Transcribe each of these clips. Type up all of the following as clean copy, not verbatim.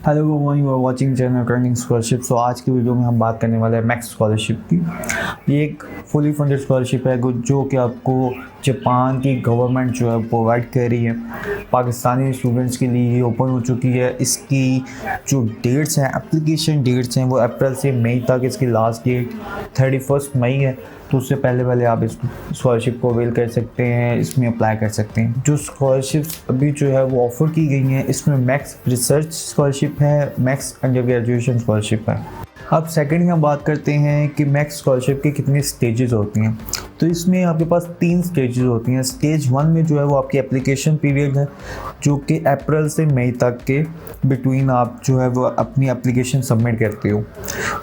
Hello everyone, you are watching channel trending scholarship. So आज की video में हम बात करने वाले हैं मैक्स स्कॉलरशिप की। ये एक फुली फंडेड स्कॉलरशिप है जो कि आपको जापान की गवर्नमेंट जो है प्रोवाइड कर रही है। पाकिस्तानी स्टूडेंट्स के लिए ये ओपन हो चुकी है। इसकी जो डेट्स हैं, एप्लीकेशन डेट्स हैं, वो अप्रैल से मई तक। इसकी लास्ट डेट 31 मई है, तो उससे पहले आप इस स्कॉलरशिप को अवेल कर सकते हैं, इसमें अप्लाई कर सकते हैं। जो स्कॉलरशिप्स अभी जो है वो ऑफ़र की गई हैं, इसमें मैक्स रिसर्च स्कॉलरशिप है, मैक्स अंडर ग्रेजुएशन स्कॉलरशिप है। अब सेकंड में हम बात करते हैं कि मैक्स स्कॉलरशिप के कितने स्टेजेस होती हैं। तो इसमें आपके पास 3 स्टेजेस होती हैं। स्टेज 1 में जो है वो आपकी एप्लीकेशन पीरियड है, जो कि अप्रैल से मई तक के बिटवीन आप जो है वो अपनी एप्लीकेशन सबमिट करते हो।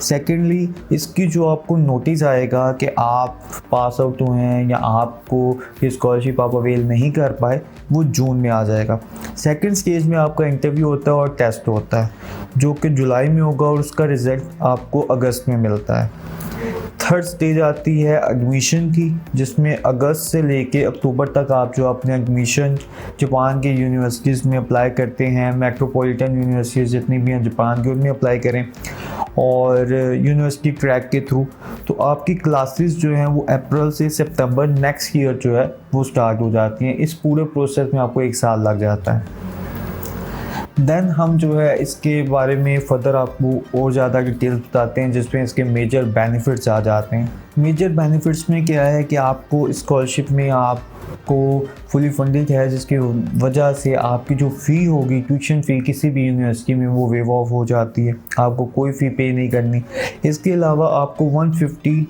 सेकेंडली, इसकी जो आपको नोटिस आएगा कि आप पास आउट हुए हैं या आपको ये स्कॉलरशिप आप अवेल नहीं कर पाए, वो जून में आ जाएगा। सेकेंड स्टेज में आपका इंटरव्यू होता है और टेस्ट होता है, जो कि जुलाई में होगा और उसका रिज़ल्ट आपको अगस्त में मिलता है। थर्ड स्टेज आती है एडमिशन की, जिसमें अगस्त से लेके अक्टूबर तक आप जो अपने एडमिशन जापान के यूनिवर्सिटीज़ में अप्लाई करते हैं। मेट्रोपॉलिटन यूनिवर्सिटीज़ जितनी भी हैं जापान की, उनमें अप्लाई करें और यूनिवर्सिटी ट्रैक के थ्रू। तो आपकी क्लासेस जो हैं वो अप्रैल से सितंबर नेक्स्ट ईयर जो है वो स्टार्ट हो जाती हैं। इस पूरे प्रोसेस में आपको 1 साल लग जाता है। देन हम जो है इसके बारे में फर्दर आपको और ज़्यादा डिटेल्स बताते हैं, जिसमें इसके मेजर बेनिफिट्स आ जाते हैं। मेजर बेनिफिट्स में क्या है कि आपको स्कॉलरशिप में आपको फुली फंडेड है, जिसकी वजह से आपकी जो फ़ी होगी, ट्यूशन फ़ी किसी भी यूनिवर्सिटी में, वो वेव ऑफ हो जाती है। आपको कोई फ़ी पे नहीं करनी। इसके अलावा आपको 150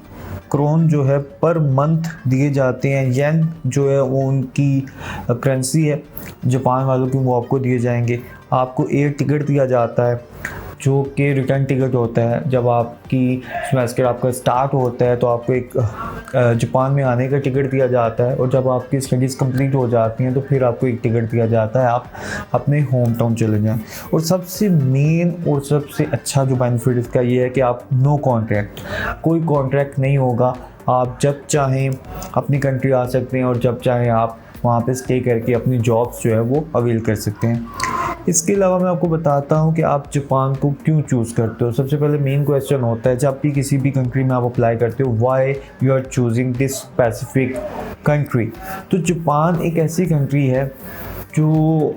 क्रोन जो है पर मंथ दिए जाते हैं। येन जो है वो उनकी करेंसी है जापान वालों की, वो आपको दिए जाएंगे। आपको एयर टिकट दिया जाता है, जो कि रिटर्न टिकट होता है। जब आपकी सेमेस्टर आपका स्टार्ट होता है तो आपको एक जापान में आने का टिकट दिया जाता है, और जब आपकी स्टडीज़ कंप्लीट हो जाती हैं तो फिर आपको एक टिकट दिया जाता है, आप अपने होम टाउन चले जाएं। और सबसे मेन और सबसे अच्छा जो बेनिफिट इसका ये है कि आप नो कॉन्ट्रैक्ट, कोई कॉन्ट्रैक्ट नहीं होगा। आप जब चाहें अपनी कंट्री आ सकते हैं और जब चाहें आप वहाँ पे स्टे करके अपनी जॉब्स जो है वो अवेल कर सकते हैं। इसके अलावा मैं आपको बताता हूँ कि आप जापान को क्यों चूज़ करते हो। सबसे पहले मेन क्वेश्चन होता है जब भी किसी भी कंट्री में आप अप्लाई करते हो, why you are choosing this specific country. तो जापान एक ऐसी कंट्री है जो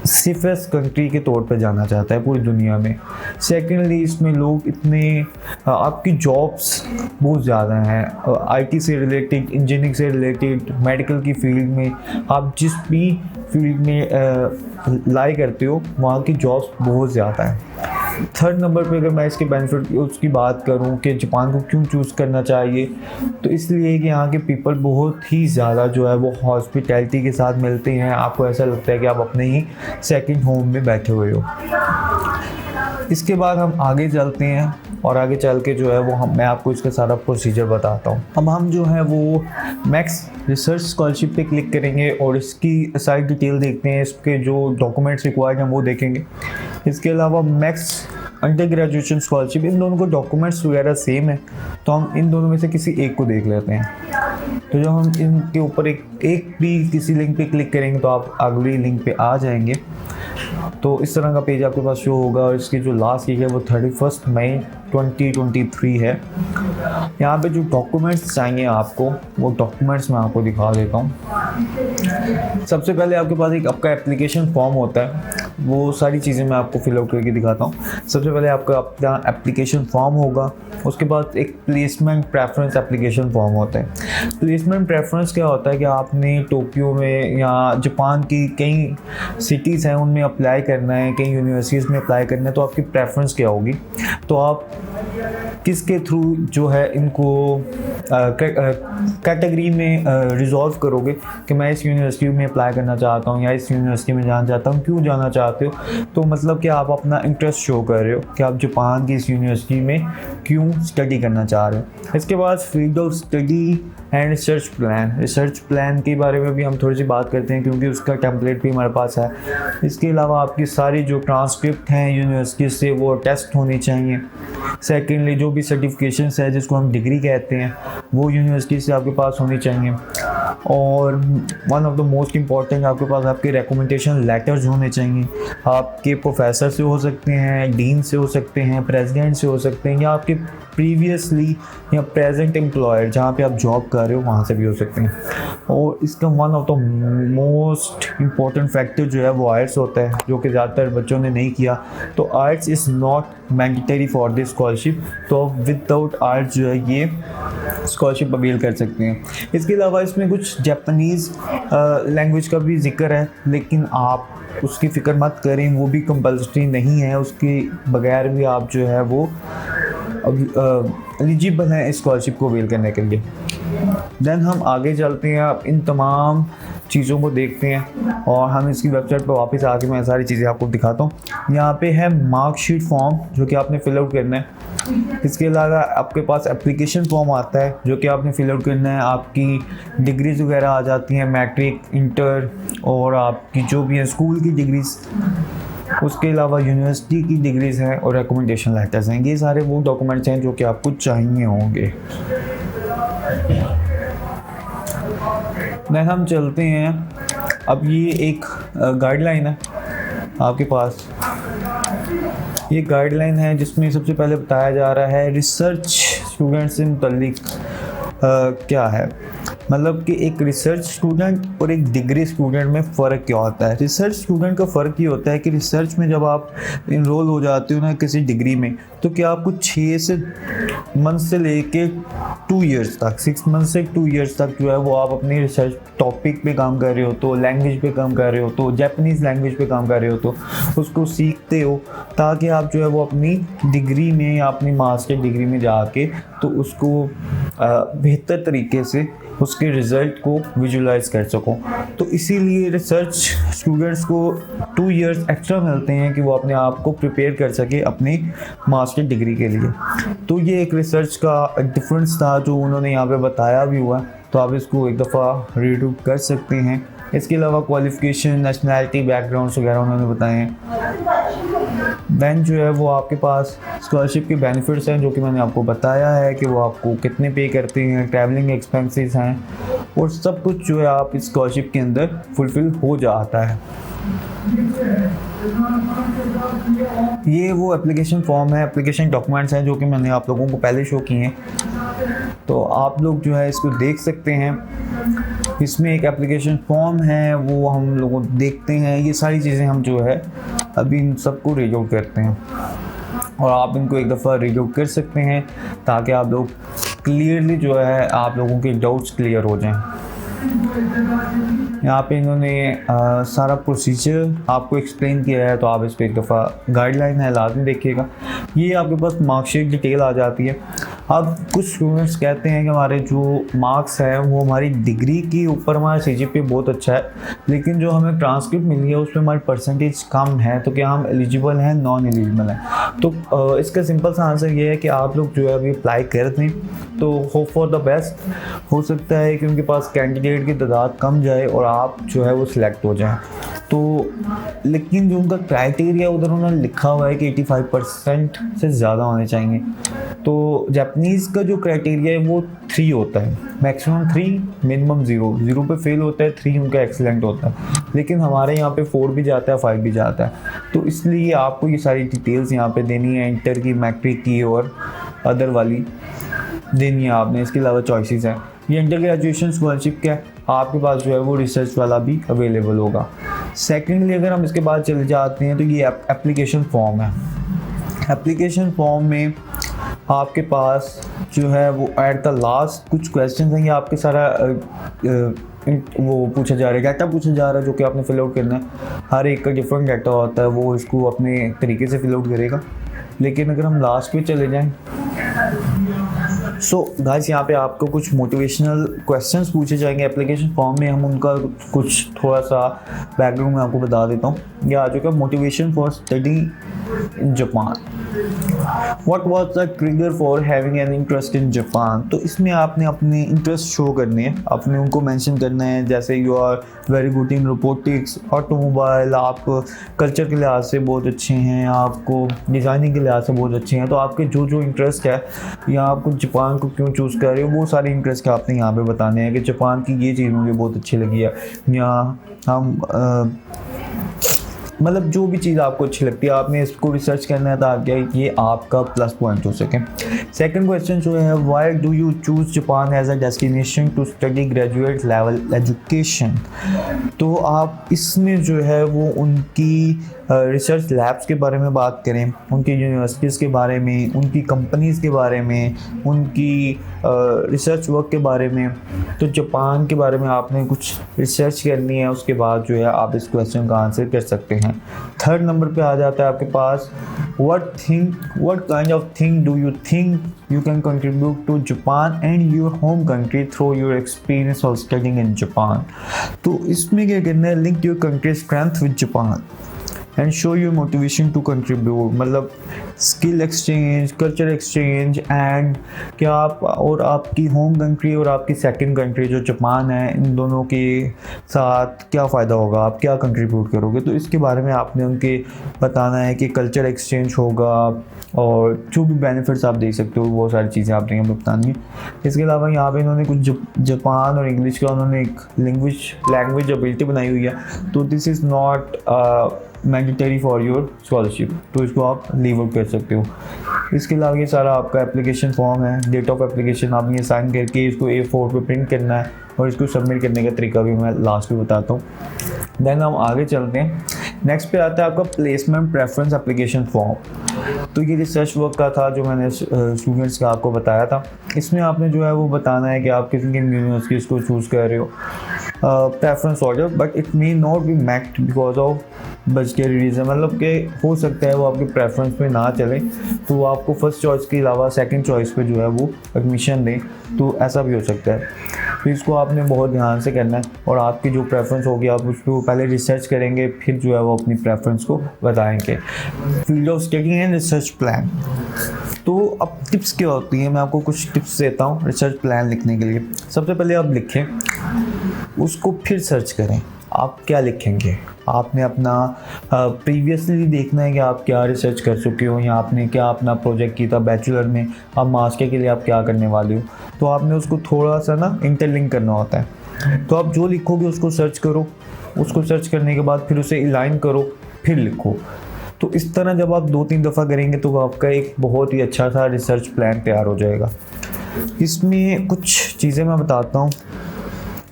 सेफेस्ट कंट्री के तौर पर जाना चाहता है पूरी दुनिया में। सेकेंडली, इसमें लोग इतने आपकी जॉब्स बहुत ज़्यादा हैं, आईटी से रिलेटेड, इंजीनियरिंग से रिलेटेड, मेडिकल की फील्ड में, आप जिस भी फील्ड में लाई करते हो वहाँ की जॉब्स बहुत ज़्यादा हैं। थर्ड नंबर पे अगर मैं इसके बेनिफिट उसकी बात करूं कि जापान को क्यों चूज़ करना चाहिए, तो इसलिए कि यहाँ के पीपल बहुत ही ज़्यादा जो है वो हॉस्पिटैलिटी के साथ मिलते हैं। आपको ऐसा लगता है कि आप अपने ही सेकंड होम में बैठे हुए हो। इसके बाद हम आगे चलते हैं और आगे चल के जो है वो मैं आपको इसका सारा प्रोसीजर बताता हूँ। अब हम जो है वो मैक्स रिसर्च स्कॉलरशिप पे क्लिक करेंगे और इसकी सारी डिटेल देखते हैं, इसके जो डॉक्यूमेंट्स रिक्वायर्ड हैं वो देखेंगे। इसके अलावा मैक्स अंडर ग्रेजुएशन स्कॉलरशिप, इन दोनों को डॉक्यूमेंट्स वगैरह सेम है, तो हम इन दोनों में से किसी एक को देख लेते हैं। तो जब हम इनके ऊपर एक भी किसी लिंक पे क्लिक करेंगे तो आप अगली लिंक पे आ जाएंगे। तो इस तरह का पेज आपके पास शो होगा और इसकी जो लास्ट डेट है वो 31 मई 2023 है। यहाँ पे जो डॉक्यूमेंट्स चाहिए आपको, वो डॉक्यूमेंट्स मैं आपको दिखा देता हूँ। सबसे पहले आपके पास एक आपका एप्लीकेशन फॉर्म होता है, वो सारी चीज़ें मैं आपको फिल आउट करके दिखाता हूँ। सबसे पहले आपका अपना एप्लीकेशन फॉर्म होगा, उसके बाद एक प्लेसमेंट प्रेफरेंस एप्लीकेशन फॉर्म होता है। प्लेसमेंट प्रेफरेंस क्या होता है कि आपने टोक्यो में या जापान की कई सिटीज़ हैं उनमें अप्लाई करना है, कई यूनिवर्सिटीज़ में अप्लाई करना है, तो आपकी प्रेफरेंस क्या होगी, तो आप किसके थ्रू जो है इनको कैटेगरी में रिजॉल्व करोगे कि मैं इस यूनिवर्सिटी में अप्लाई करना चाहता हूँ या इस यूनिवर्सिटी में जाना चाहता हूँ, क्यों जाना चाहते हो। तो मतलब कि आप अपना इंटरेस्ट शो कर रहे हो कि आप जापान की इस यूनिवर्सिटी में क्यों स्टडी करना चाह रहे हो। इसके बाद field of study and research plan. Research plan के बारे में भी हम थोड़ी सी बात करते हैं, क्योंकि उसका टेम्पलेट भी हमारे पास है। इसके अलावा आपकी सारी जो ट्रांसक्रिप्ट हैं यूनिवर्सिटी से वो टेस्ट होनी चाहिए। सेकेंडली, जो भी सर्टिफिकेशंस है जिसको हम डिग्री कहते हैं वो यूनिवर्सिटी से आपके पास होनी चाहिए। और one of the most important, आपके पास आपके रिकमेंडेशन लेटर्स होने चाहिए। आपके प्रोफेसर से हो सकते हैं, डीन से हो सकते हैं, प्रेसिडेंट से हो सकते हैं, या आपके प्रीवियसली या प्रेजेंट एम्प्लॉयर जहाँ पे आप जॉब कर रहे हो वहाँ से भी हो सकते हैं। और इसका one of the most important factor जो है वो आइट्स होता है, जो कि ज़्यादातर बच्चों ने नहीं किया। तो IELTS is not mandatory for this scholarship, तो विदाउट आइट्स जो है ये स्कॉलरशिप अवेल कर सकते हैं। इसके अलावा इसमें कुछ जापानीज़ लैंग्वेज का भी जिक्र है, लेकिन आप उसकी फ़िक्र मत करें, वो भी कंपल्सरी नहीं है, उसके बगैर भी आप जो है वो एलिजिबल हैं इस स्कॉलरशिप को अवेल करने के लिए। देन हम आगे चलते हैं, आप इन तमाम चीज़ों को देखते हैं और हम इसकी वेबसाइट पर वापस आके मैं सारी चीज़ें आपको दिखाता हूँ। यहाँ पे है मार्कशीट फॉर्म जो कि आपने फिल आउट करना है। इसके अलावा आपके पास एप्लीकेशन फॉर्म आता है जो कि आपने फिल आउट करना है। आपकी डिग्रीज वगैरह आ जाती हैं, मैट्रिक, इंटर और आपकी जो भी है स्कूल की डिग्रीज, उसके अलावा यूनिवर्सिटी की डिग्रीज हैं और रिकमेंडेशन लेटर्स हैं। ये सारे वो डॉक्यूमेंट्स हैं जो कि आपको चाहिए होंगे। देन हम चलते हैं, अब ये एक गाइडलाइन है आपके पास। ये गाइडलाइन है जिसमें सबसे पहले बताया जा रहा है रिसर्च स्टूडेंट से मुतल्लिक क्या है, मतलब कि एक रिसर्च स्टूडेंट और एक डिग्री स्टूडेंट में फ़र्क क्या होता है। रिसर्च स्टूडेंट का फ़र्क ये होता है कि रिसर्च में जब आप इनरोल हो जाते हो ना किसी डिग्री में, तो क्या आपको 6 मंथ से लेके 2 ईयर्स तक, 6 मंथ से 2 ईयर्स तक जो है वो आप अपनी रिसर्च टॉपिक पे काम कर रहे हो, तो लैंग्वेज पे काम कर रहे हो, तो जापानीज़ लैंग्वेज पे काम कर रहे हो, तो उसको सीखते हो ताकि आप जो है वो अपनी डिग्री में या अपनी मास्टर डिग्री में जाके तो उसको बेहतर तरीके से उसके रिज़ल्ट को विजुलाइज कर सको। तो इसीलिए रिसर्च स्टूडेंट्स को 2 ईयर्स एक्स्ट्रा मिलते हैं कि वो अपने आप को प्रिपेयर कर सके अपनी मास्टर डिग्री के लिए। तो ये एक रिसर्च का डिफरेंस था जो उन्होंने यहाँ पे बताया भी हुआ, तो आप इसको एक दफ़ा रीड कर सकते हैं। इसके अलावा क्वालिफ़िकेशन, नेशनैलिटी, बैकग्राउंड्स वगैरह उन्होंने बताए हैं। देन जो है वो आपके पास स्कॉलरशिप के बेनिफिट्स हैं जो कि मैंने आपको बताया है कि वो आपको कितने पे करते हैं, ट्रैवलिंग एक्सपेंसेस हैं और सब कुछ जो है आप इस स्कॉलरशिप के अंदर फुलफ़िल हो जाता है। ये वो एप्लीकेशन फॉर्म है, एप्लीकेशन डॉक्यूमेंट्स हैं जो कि मैंने आप लोगों को पहले शो किए हैं, तो आप लोग जो है इसको देख सकते हैं। इसमें एक एप्लीकेशन फॉर्म है वो हम लोग देखते हैं। ये सारी चीज़ें हम जो है अभी इन सबको रीड आउट करते हैं और आप इनको एक दफ़ा रीड आउट कर सकते हैं ताकि आप लोग क्लियरली जो है आप लोगों के डाउट्स क्लियर हो जाएं। यहाँ पे इन्होंने सारा प्रोसीजर आपको एक्सप्लेन किया है, तो आप इस पर एक दफ़ा गाइडलाइन है लाजमी देखिएगा। ये आपके पास मार्कशीट डिटेल आ जाती है। अब कुछ स्टूडेंट्स कहते हैं कि हमारे जो मार्क्स हैं वो हमारी डिग्री के ऊपर हमारा CGPA बहुत अच्छा है, लेकिन जो हमें ट्रांसक्रिप्ट मिली है उसमें हमारी परसेंटेज कम है, तो क्या हम एलिजिबल हैं, नॉन एलिजिबल हैं? तो इसका सिंपल सा आंसर ये है कि आप लोग जो है अभी अप्लाई कर दें, तो होप फॉर द बेस्ट। हो सकता है कि उनके पास कैंडिडेट की तादाद कम जाए और आप जो है वो सिलेक्ट हो जाएं। तो लेकिन जो उनका क्राइटेरिया उधर उन्होंने लिखा हुआ है कि 85% से ज़्यादा होने चाहिए। तो जापानीज़ का जो क्राइटेरिया है वो 3 होता है, मैक्सिमम 3, मिनिमम 0। 0 पे फेल होता है, 3 उनका एक्सीलेंट होता है, लेकिन हमारे यहाँ पे 4 भी जाता है, 5 भी जाता है। तो इसलिए आपको ये सारी डिटेल्स यहाँ पे देनी है, इंटर की, मैट्रिक की और अदर वाली देनी है आपने। इसके अलावा चॉइसेस हैं। ये अंडर ग्रेजुएशन स्कॉलरशिप क्या है, आपके पास जो है वो रिसर्च वाला भी अवेलेबल होगा। सेकेंडली अगर हम इसके बाद चले जाते हैं तो ये एप्लीकेशन फॉर्म है। एप्लीकेशन फॉर्म में आपके पास जो है वो एट द लास्ट कुछ क्वेश्चन हैं, ये आपके सारा वो पूछा जा रहा है, डाटा पूछा जा रहा है जो कि आपने फिल आउट करना है। हर एक का डिफरेंट डाटा होता है, वो इसको अपने तरीके से फिल आउट करेगा। लेकिन अगर हम लास्ट पे चले जाएं, सो गाइस यहाँ पे आपको कुछ मोटिवेशनल क्वेश्चंस पूछे जाएंगे एप्लीकेशन फॉर्म में। हम उनका कुछ थोड़ा सा बैकग्राउंड में आपको बता देता हूँ। यह आ चुका motivation for study in Japan. What was the trigger for having an interest in Japan. तो इसमें आपने अपने इंटरेस्ट शो करने हैं, आपने उनको मेंशन करना है, जैसे you are very good in robotics, automobile, आप कल्चर के लिहाज से बहुत अच्छे हैं, आपको डिज़ाइनिंग के लिहाज से बहुत अच्छे हैं। तो आपके जो जो इंटरेस्ट है या आपको जापान को क्यों चूज़ कर रहे हो, वो सारे इंटरेस्ट आपने यहाँ पे बताने हैं कि जापान की ये चीज़ मुझे बहुत अच्छी लगी है, या हम मतलब जो भी चीज़ आपको अच्छी लगती है आपने इसको रिसर्च करना है ताकि ये आपका प्लस पॉइंट हो सके। सेकंड क्वेश्चन जो है, why do you choose Japan as a destination to study graduate level education. तो आप इसमें जो है वो उनकी रिसर्च लैब्स के बारे में बात करें, उनकी यूनिवर्सिटीज़ के बारे में, उनकी कंपनीज़ के बारे में, उनकी रिसर्च वर्क के बारे में। तो जापान के बारे में आपने कुछ रिसर्च करनी है, उसके बाद जो है आप इस क्वेश्चन का आंसर कर सकते हैं। थर्ड नंबर पे आ जाता है आपके पास, what kind of thing do you think you can contribute to Japan and your home country through your experience of studying in Japan। तो इसमें क्या करना है, link your country strength with Japan and show your motivation to contribute, मतलब skill exchange, culture exchange, and क्या आप और आपकी होम कंट्री और आपकी सेकंड कंट्री जो जापान है, इन दोनों के साथ क्या फ़ायदा होगा, आप क्या कंट्रीब्यूट करोगे। तो इसके बारे में आपने उनके बताना है कि कल्चर एक्सचेंज होगा और जो भी बेनिफिट्स आप देख सकते हो वो सारी चीज़ें आपने हमें बतानी है। इसके अलावा यहाँ पे इन्होंने कुछ जापान और इंग्लिश का उन्होंने एक लैंग्वेज एबिलिटी बनाई हुई है, तो this is not mandatory for your scholarship, तो इसको आप लीव आउट कर सकते हो। इसके अलावा ये सारा आपका एप्लीकेशन फॉर्म है, डेट ऑफ एप्लीकेशन आपने साइन करके इसको A4 पे प्रिंट करना है और इसको सबमिट करने का तरीका भी मैं लास्ट में बताता हूँ। देन हम आगे चलते हैं। नेक्स्ट पे आता है आपका प्लेसमेंट प्रेफरेंस एप्लीकेशन फॉर्म। तो ये रिसर्च वर्क का था जो मैंने स्टूडेंट्स का आपको बताया था। इसमें आपने जो है वो बताना है कि आप किसी की यूनिवर्सिटीज़ को चूज़ कर रहे हो preference order, but it may not be matched because of budgetary reason, मतलब कि हो सकता है वो आपके प्रेफरेंस में ना चले, तो आपको फर्स्ट चॉइस के अलावा सेकंड चॉइस पे जो है वो एडमिशन दें, तो ऐसा भी हो सकता है। तो इसको आपने बहुत ध्यान से करना है और आपकी जो प्रेफरेंस होगी आप उस पर पहले रिसर्च करेंगे, फिर जो है वो अपनी प्रेफरेंस को बताएंगे। Field of study and research plan. तो अब टिप्स क्या होती हैं, मैं आपको कुछ टिप्स देता हूँ रिसर्च प्लान लिखने के लिए। सबसे पहले आप लिखें, उसको फिर सर्च करें आप क्या लिखेंगे। आपने अपना प्रीवियसली देखना है कि आप क्या रिसर्च कर चुके हो या आपने क्या अपना प्रोजेक्ट किया था बैचलर में, अब मास्टर के लिए आप क्या करने वाले हो, तो आपने उसको थोड़ा सा ना इंटरलिंक करना होता है। तो आप जो लिखोगे उसको सर्च करो, उसको सर्च करने के बाद फिर उसे अलाइन करो, फिर लिखो। तो इस तरह जब आप 2-3 दफ़ा करेंगे तो आपका एक बहुत ही अच्छा सा रिसर्च प्लान तैयार हो जाएगा। इसमें कुछ चीज़ें मैं बताता हूँ।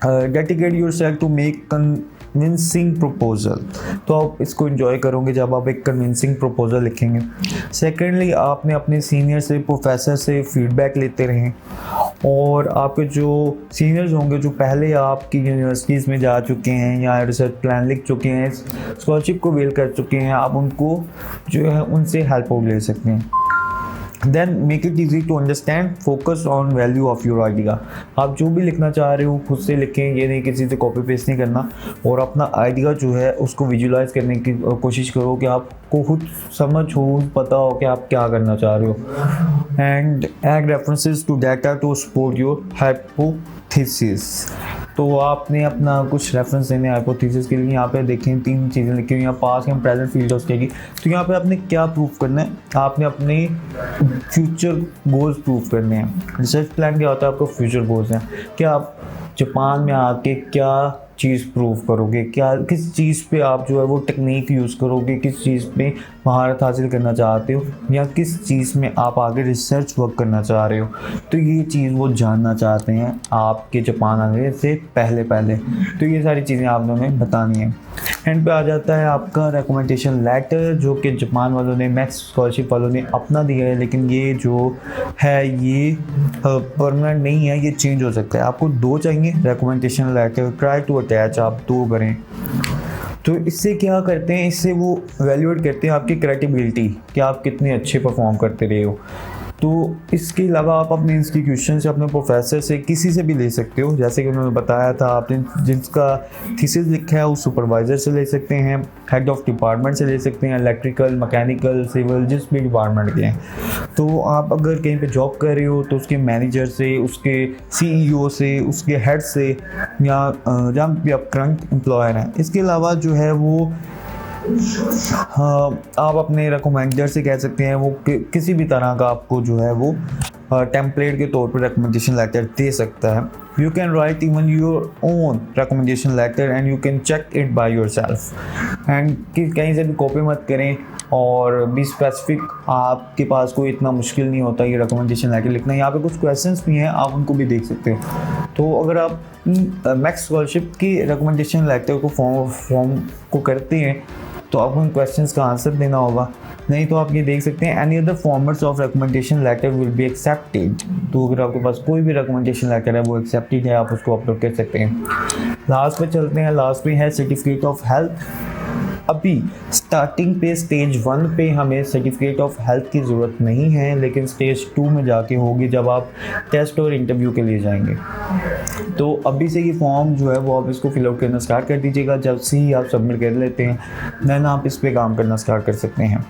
Dedicate yourself to make convincing proposal. तो आप इसको एंजॉय करोगे जब आप एक कन्विंसिंग प्रपोजल लिखेंगे। सेकेंडली, आपने अपने सीनियर से, प्रोफेसर से फीडबैक लेते रहें और आपके जो सीनियर्स होंगे जो पहले आपकी यूनिवर्सिटीज़ में जा चुके हैं या रिसर्च प्लान लिख चुके हैं, स्कॉलरशिप को वेल कर चुके हैं, आप उनको जो है उनसे हेल्प ले सकते हैं। Then make it easy to understand, focus on value of your idea. आप जो भी लिखना चाह रहे हो खुद से लिखें, ये नहीं किसी से कॉपी पेस्ट नहीं करना, और अपना आइडिया जो है उसको विजुलाइज करने की कोशिश करो कि आपको खुद समझ हो, पता हो कि आप क्या करना चाह रहे हो। And add references to data to support your hypothesis. तो आपने अपना कुछ रेफरेंस देने हाइपोथेसिस के लिए। यहाँ पे देखें 3 चीज़ें लिखी हुई हैं, past and present field of study. तो यहाँ पे आपने क्या प्रूफ करना है, आपने अपने फ्यूचर गोल्स प्रूफ करने हैं। रिसर्च प्लान क्या होता है, आपको फ्यूचर गोल्स हैं कि आप जापान में आके क्या चीज़ प्रूव करोगे, क्या किस चीज़ पे आप जो है वो टेक्निक यूज़ करोगे, किस चीज़ पे महारत हासिल करना चाहते हो या किस चीज़ में आप आगे रिसर्च वर्क करना चाह रहे हो। तो ये चीज़ वो जानना चाहते हैं आपके जापान आने से पहले। तो ये सारी चीज़ें आपने उन्हें बतानी है। एंड पे आ जाता है आपका रिकमेंडेशन लेटर, जो कि जापान वालों ने, मैक्स स्कॉलरशिप वालों ने अपना दिया है, लेकिन ये जो है ये परमानेंट नहीं है, ये चेंज हो सकता है। आपको 2 चाहिए recommendation letter, try to attach आप 2 करें। तो इससे क्या करते हैं, इससे वो वैल्यूएट करते हैं आपकी क्रेडिबिलिटी कि आप कितने अच्छे परफॉर्म करते रहे हो। तो इसके अलावा आप अपने इंस्टीट्यूशन से, अपने प्रोफेसर से, किसी से भी ले सकते हो। जैसे कि उन्होंने बताया था, आपने जिसका थीसिस लिखा है उस सुपरवाइज़र से ले सकते हैं, हेड ऑफ डिपार्टमेंट से ले सकते हैं, इलेक्ट्रिकल, मैकेनिकल, सिविल, जिस भी डिपार्टमेंट के हैं। तो आप अगर कहीं पे जॉब कर रहे हो तो उसके मैनेजर से, उसके CEO से, उसके हेड से, या जहाँ भी आप करंट एम्प्लॉयर हैं। इसके अलावा जो है वो हाँ, आप अपने रिकमेंडर से कह सकते हैं, वो किसी भी तरह का आपको जो है वो टेम्पलेट के तौर पर रिकमेंडेशन लेटर दे सकता है। You can write even your own recommendation letter and you can check it by yourself. And कहीं से भी कॉपी मत करें और भी स्पेसिफिक, आपके पास कोई इतना मुश्किल नहीं होता ये रिकमेंडेशन लेटर लिखना। यहाँ पे कुछ क्वेश्चंस भी हैं, आप उनको भी देख सकते हैं। तो अगर आप मैक्स स्कॉलरशिप की रिकमेंडेशन लेटर को फॉर्म को करते हैं तो आपको उन क्वेश्चंस का आंसर देना होगा। नहीं तो आप ये देख सकते हैं, any other formats of recommendation letter will be accepted. तो अगर आपके पास कोई भी रिकमेंडेशन लेटर है वो एक्सेप्टेड है, आप उसको अपलोड कर सकते हैं। लास्ट पे चलते हैं। लास्ट पे है सर्टिफिकेट ऑफ हेल्थ। अभी स्टार्टिंग पे स्टेज 1 पे हमें सर्टिफिकेट ऑफ हेल्थ की ज़रूरत नहीं है, लेकिन स्टेज 2 में जाके होगी जब आप टेस्ट और इंटरव्यू के लिए जाएंगे। तो अभी से ये फॉर्म जो है वो आप इसको फिल आउट करना स्टार्ट कर दीजिएगा। जब से ही आप सबमिट कर लेते हैं देन आप इस पर काम करना स्टार्ट कर सकते हैं।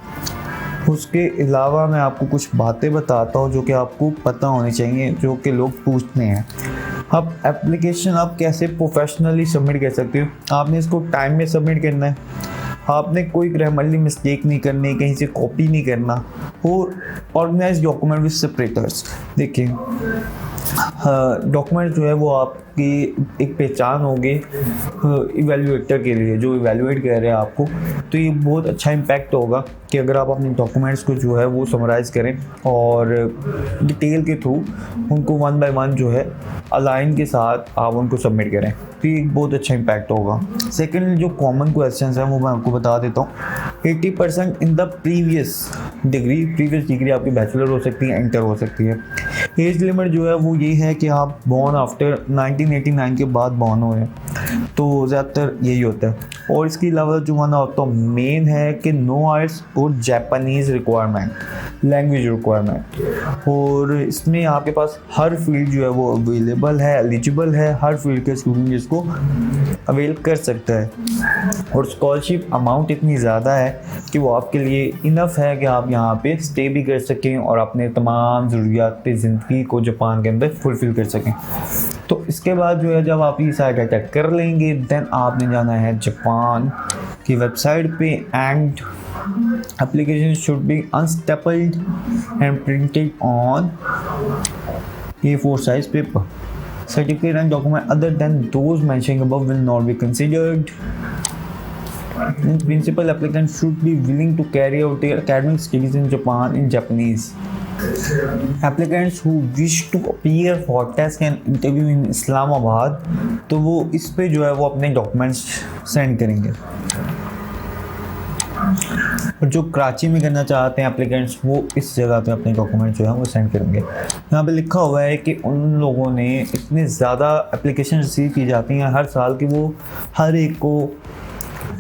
उसके अलावा मैं आपको कुछ बातें बताता हूँ जो कि आपको पता होनी चाहिए, जो कि लोग पूछते हैं। अब एप्लीकेशन आप कैसे प्रोफेशनली सबमिट कर सकते हो। आपने इसको टाइम में सबमिट करना है, आपने कोई ग्रामरली मिस्टेक नहीं करनी, कहीं से कॉपी नहीं करना, और ऑर्गेनाइज डॉक्यूमेंट विद सेपरेटर्स। देखिए डॉक्यूमेंट जो है वो आपकी एक पहचान होगी इवैल्यूएटर के लिए, जो इवैल्यूएट कर रहे हैं आपको। तो ये बहुत अच्छा इम्पैक्ट होगा कि अगर आप अपने डॉक्यूमेंट्स को जो है वो समराइज करें और डिटेल के थ्रू उनको 1 बाय 1 जो है अलाइन के साथ आप उनको सबमिट करें, तो ये एक बहुत अच्छा इम्पैक्ट होगा। सेकेंड, जो कॉमन क्वेश्चंस हैं वो मैं आपको बता देता हूँ। 80% इन द प्रीवियस डिग्री आपकी बैचलर हो सकती है, इंटर हो सकती है। एज लिमिट जो है वो ये है कि आप बॉर्न आफ्टर 1989 के बाद बॉर्न हुए हैं, तो ज़्यादातर यही होता है। और इसके अलावा जो माना होता है मेन है कि नो आइल्स और जापानीज़ रिक्वायरमेंट, लैंग्वेज रिक्वायरमेंट। और इसमें आपके पास हर फील्ड जो है वो अवेलेबल है, एलिजिबल है, हर फील्ड के स्टूडेंट इसको अवेल कर सकता है। और स्कॉलरशिप अमाउंट इतनी ज़्यादा है कि वो आपके लिए इनफ है कि आप यहाँ पे स्टे भी कर सकें और अपने तमाम ज़रूरियात ज़िंदगी को जापान के अंदर फुलफ़िल कर सकें। तो इसके बाद जो है जब आप ये साइट अटैक कर लेंगे देन आपने जाना है जापान की वेबसाइट पे, and application should be unstapled and printed on A4 size paper. Certificate and document other than those mentioned above will not be considered. In principle, applicants should be willing to carry out their academic studies in Japan in Japanese. Applicants who wish to appear for test and interview in Islamabad, तो वो इस पे जो है वो अपने documents send करेंगे। और जो कराची में करना चाहते हैं एप्लीकेंट्स, वो इस जगह पे अपने डॉक्यूमेंट जो है वो सेंड करेंगे। यहाँ पे लिखा हुआ है कि उन लोगों ने इतने ज़्यादा एप्लीकेशन रिसीव की जाती हैं हर साल कि वो हर एक को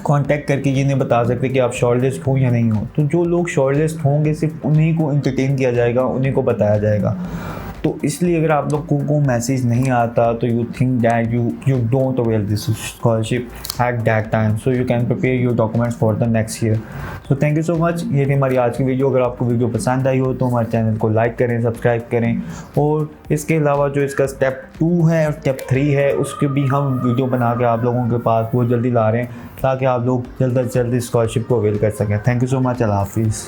कांटेक्ट करके ये नहीं बता सकते कि आप शॉर्टलिस्ट हो या नहीं हो। तो जो लोग शॉर्टलिस्ट होंगे सिर्फ उन्हीं को एंटरटेन किया जाएगा, उन्हीं को बताया जाएगा। तो इसलिए अगर आप लोगों को मैसेज नहीं आता तो you think that you don't avail this scholarship at that time, so you can prepare your documents for the next year. So thank you so much. ये थी हमारी आज की वीडियो। अगर आपको वीडियो पसंद आई हो तो हमारे चैनल को लाइक करें, सब्सक्राइब करें, और इसके अलावा जो इसका स्टेप 2 है और स्टेप 3 है उसके भी हम वीडियो बना के आप लोगों के पास बहुत जल्दी ला रहे हैं ताकि आप लोग जल्द से जल्द स्कॉलरशिप को अवेल कर सकें। Thank you so much. अल्लाह हाफिज़।